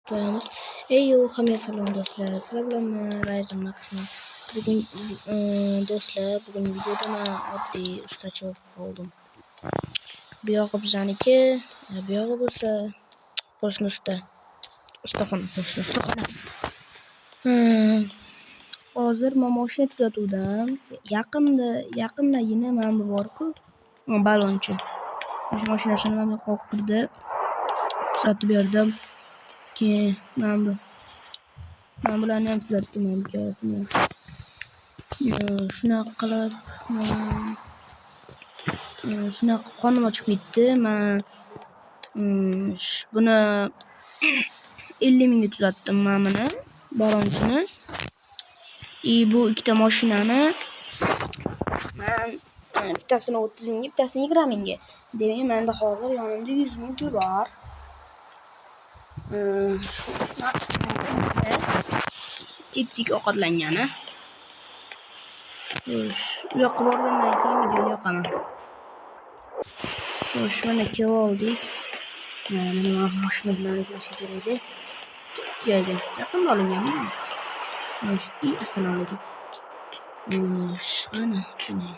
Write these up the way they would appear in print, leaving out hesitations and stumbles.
joyamiz. Ey hamma salom do'stlar. Sizlar bilan Ryzen Maxman. Bugun do'stlar, bugun videoda men oddiy ustachi bo'lib qoldim. Bu yog'i bizaniki, bu yog'i bo'lsa qo'shni ustaxona. Hozir men mashina tuzatuvdim. Yaqindagina men bu bor-ku, balonchi. O'sha mashinasini men qo'yib kirdi. Tuzatib berdim. Keyin men bularni ham tuzatdim hikoyasini. Shunaqa qilib shunaqa qonim ochib ketdi. Men buni 50 mingga tuzatdim men buni, balonchini. Bu ikkita mashinani men bittasini 30 mingga, bittasini 20 mingga. Demak, menda hozir yonimda 100 ming pul bor. Ketdik ovqatlangani. Xo'sh, u yoqqa borgandan keyin videoni yoqaman. Xo'sh, mana kelib oldik. Mana mashina bilan o'tsa kerak edi. Joyga yaqinda olinganmi? Xo'sh, assalomu alaykum. Qani, shuni.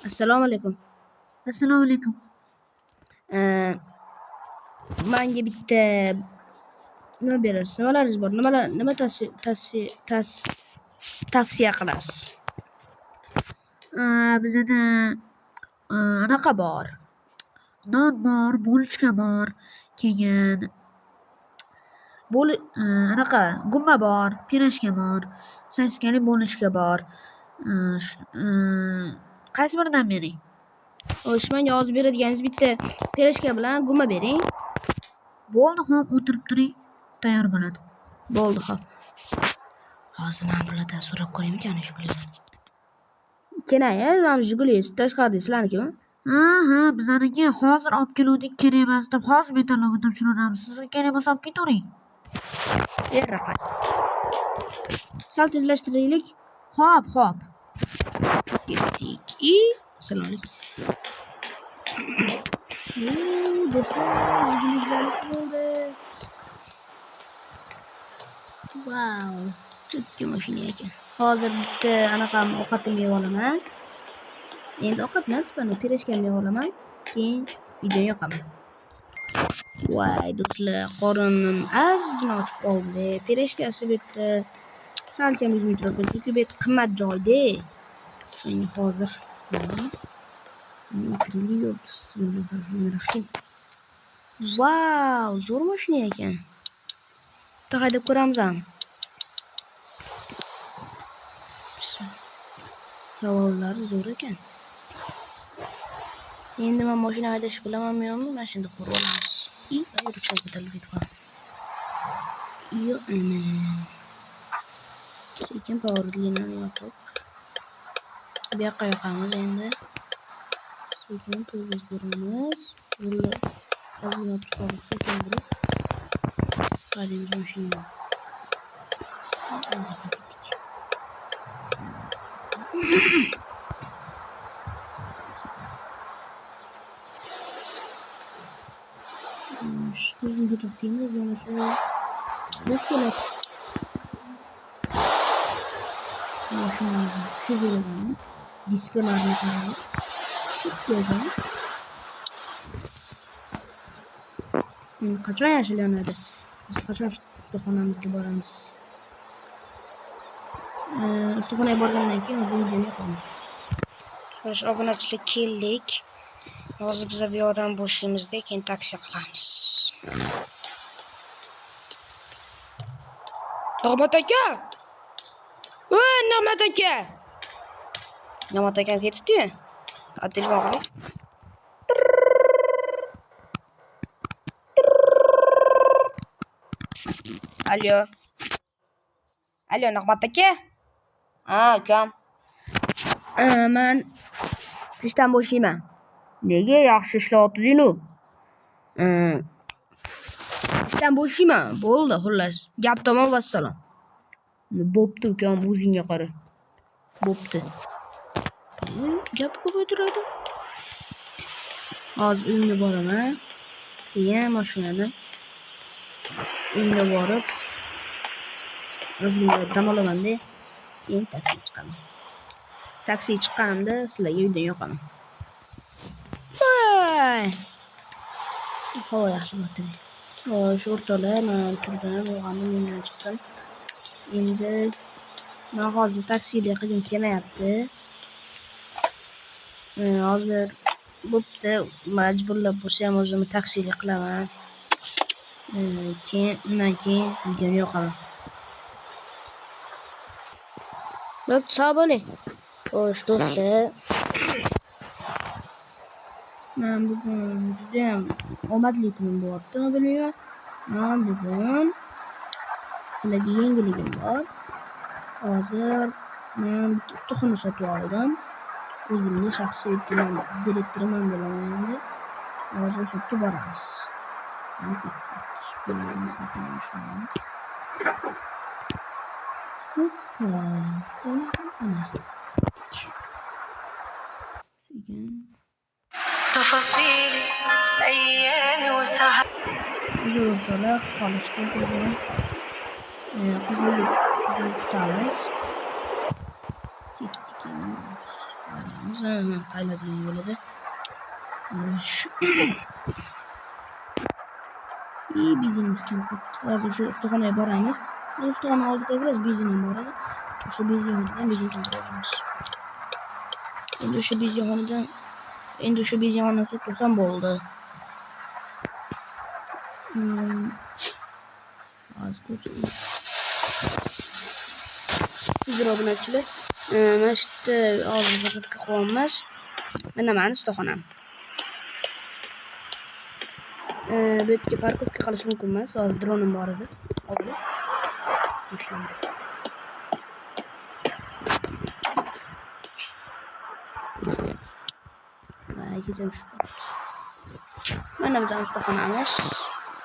Assalomu alaykum. Assalomu alaykum. Menga bitta nima berasiz? Nimalaringiz bor? Nima tavsiya qilasiz? Bizda anaqa bor. Non bor, bulchka bor, keyin anaqa gumma bor, pirojka bor, saskali bulchka bor. Qaysi biridan bering? Xo'sh, menga hozir beradiganingiz bitta pirojka bilan gumma bering. Bo'ldi, xo'p, o'tirib turing, tayyor bo'ladi. Bo'ldi, xo'p. Hozir men bulardan so'rab ko'raymikan, Jigulidan. Kenaya, men Jiguli tashqarida sizlarnikimi? Ha, bizaniki hozir olib keluvdik, kerak emas deb hozir betonlab tushiramiz. Sizga kerak bo'lsa olib ketavering. Rahmat. Sal tezlashtiraylik. Xo'p. Ketdik. Assalomu alaykum. Do'stlar, Jiguli güzellik bo'ldi. Wow, chutki mashina ekan. Hozir bitta anaqa ovqatimni yeb olaman. Endi ovqat emas, buni pirojkamni yeb olaman. Keyin videoni yoqaman. Voy, do'stlar, qorinnim ozgina ochib qoldi. Pirojkasi bu yerda salkam uzun turadi, chunki bu yerda qimmat joyda. Shunga hozir Bismillahirrohmanirrohim. Wow, zo'r mashina ekan. Bitta haydab ko'ramiz ham. Savollari zo'r ekan. Endi men mashina haydashni bilamanmi yo'qmi? Mana shunda ko'rib olamiz. Ruchka ko'tarilib ketgan. Ana. Sekin powerlinani yoqib. Bu yoqqa yoqamiz endi. Sekin to'g'ri beramiz. Rullar ozgina chiqarib sekin burib. Qaraymiz mashina. Şunu bir tutayım da mesela stres gelip maşinamızı süzülelim. Diskalarını koyalım. Çok güzel. Qachon yashilanadi? Biz qachon ustaxonamizga boramiz? Ustaxonaga borgandan keyin o'zim videoni yoqaman. Xo'sh, obunachilik keldik. Hozir biz bu yoqdan bo'shligimizda keyin taksi qilamiz. Nig'mat aka! Voy, Nig'mat aka! Nig'mat akam ketibdi-yu. Telefon qiling. Alo, Nig'mat aka? Akam. Men ishdan bo'shayman. Nega yaxshi ishlayotding-ku? Ishdan bo'shayman. Bo'ldi, xullas. Gap tamom, vassalom. Bo'pti, ukam, o'zingga qara. Bo'pti. Gap ko'paytiradi. Hozir uyimga boraman. Keyin mashinani uyga borib ozgina dam olamanda keyin taksiga chiqaman. Taksiga chiqqanimda sizlarga uydan yoqaman. Havo yaxshi bo'pti. Xo'sh, o'rtoqlar, men turdim, uyg'ondim, uydan chiqdim. Endi men hozir taksida qilgim kelmayapti. Hozir bo'pti, majburlab bo'lsa ham o'zimni taksida qilaman. Undan keyin videoni yoqaman. Bo'pti, sog' bo'ling. Xo'sh, do'stlar. Men bugun juda ham omadli kunim bo'lyapti, bilmayman. Men bugun sizlarga yangiligim bor. Hozir men bitta ustaxona sotib oldim. O'zimni shaxsiy direktoriman bo'laman endi. Hozir o'sha yerga boramiz. Mana ketdik. Birimizni tanishamiz. Hoppa. Mana. Sekin. تفاصيل أيامي وساعات Yoldalar qolishdi dedim. Qizil kutamiz. Ketdik emas. Qayladigan yo'lida. Bizimiz kim ketdi? Hozir shu ustaxonaga boramiz. Ustaxona oldidagi bizim bor edi. O'sha bizimdan bizim keltiramiz. Endi o'sha bizimdan so'tsam bo'ldi. Hozir ko'rsin. Uzr obunachilar. Mana shu hozir zavodga qo'yamiz. Mana meni ustaxonam. Bu yerga parkovka qilish mumkin emas. Hozir dronim bor edi. Olib. Keyin shu. Mana bizning ustaxonamiz.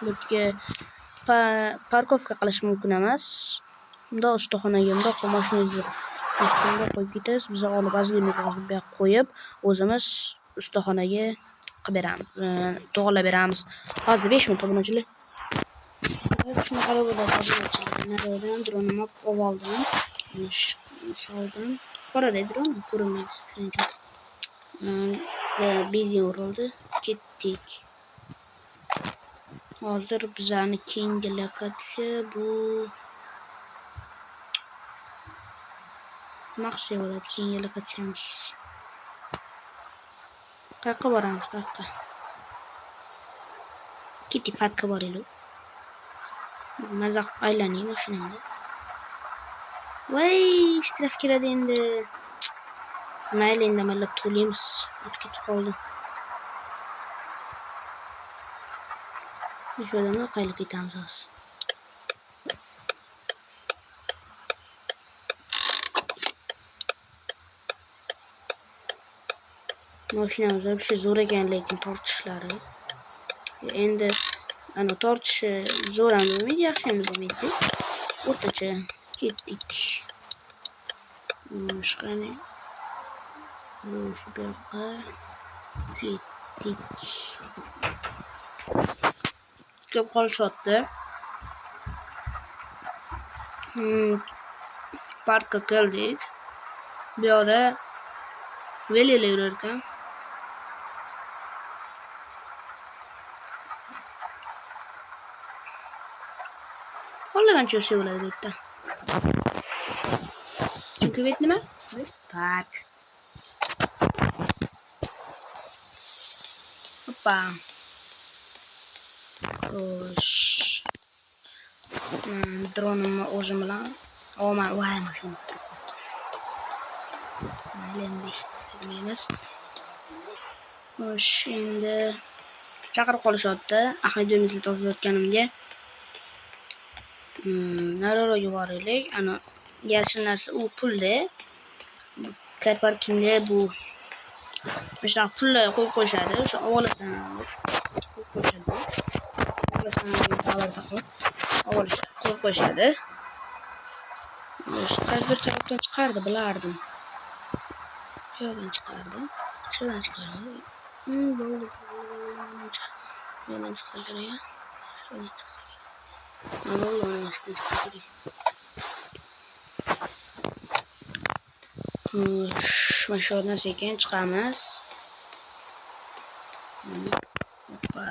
Bu yerga parkovka qilish mumkin emas. Bunda ustaxonaga mashinangizni ustaxonaga qo'yib ketasiz. Biz olib ozgina qo'yib, o'zimiz ustaxonaga qilib beramiz. To'g'rilab beramiz. Hozir 5 minut obunachilar. Shuni qarab o'tirdim. Naridan dronimni oldim. Soldan. Qorada dron ko'rinmaydi. Shuning uchun. Benzin urildi. Ketdik. Hozir bizlarning keyingi lokatsiya bu Maxsiya bo'ladi. Keyingi lokatsiyamiz. Qayerga boramiz? Qayerga? Ketdik, parkka boraylik. Maza qilib aylanay mashinamda. Voy, ishtiraf keladi endi. Mayli, endi mallab to'laymiz. O'tib qoldim. Shundan qayilib ketamiz hozir. Mashinamiz ham zo'r ekan, lekin tortishlari. Endi ana tortishi zo'r ham bo'lmaydi, yaxshi ham bo'lmaydi. O'rtacha ketdik. Shqani. Shu yoqqa ketdik. Ko'p qolishyapti. Parkka keldik. Bu yoqda velilar yurar ekan. Xohlagancha yursa bo'ladi bu yerda. Chunki bu nima? Park. Hoppa. Xo'sh. Dronimni o'zim bilan olman. Voy, mashina. Mayli, sevmaymiz. Xo'sh, endi chaqirib qolishyapti. Ahmadiyimizni topayotganimga. Nariroqga boraylik. Ana yashil narsa u pulda. Car parkingda bu o'sha pulni qo'yib qo'yishadi. O'sha avolasan qo'yib qo'yishadi. Qo'yib qo'yishadi. O'sha qaysi bir tarafdan chiqardi, bilardim. Yo'qdan chiqardi. Shundan chiqardi. Bo'ldi. Yana chiqardi. Shundan chiqardi. Vallahi işte kerak. Mana shu narsaga chiqamiz. Hoppa.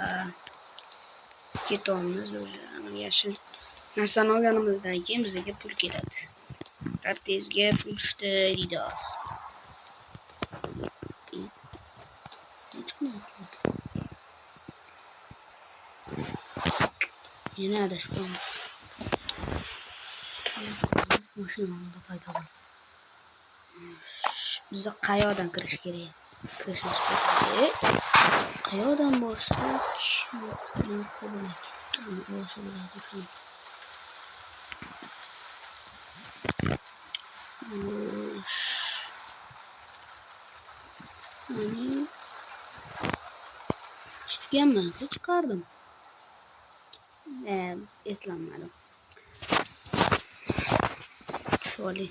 Ketamiz o'zi yashil narsani olganimizdan keyin bizga pul keladi. Kartezga pul tushdi deydi. Yana adashib qolamiz. Mashinamda paydo bo'ldi. Bizga qayoqdan kirish kerak? Kirishimiz kerak. Qayoqdan borsak, chiqganman, chiqardim. Eslanmadim. Sholi.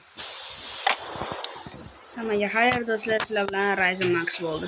Hammaga xayr do'stlar, sizlar bilan Ryzen Max bo'ldi.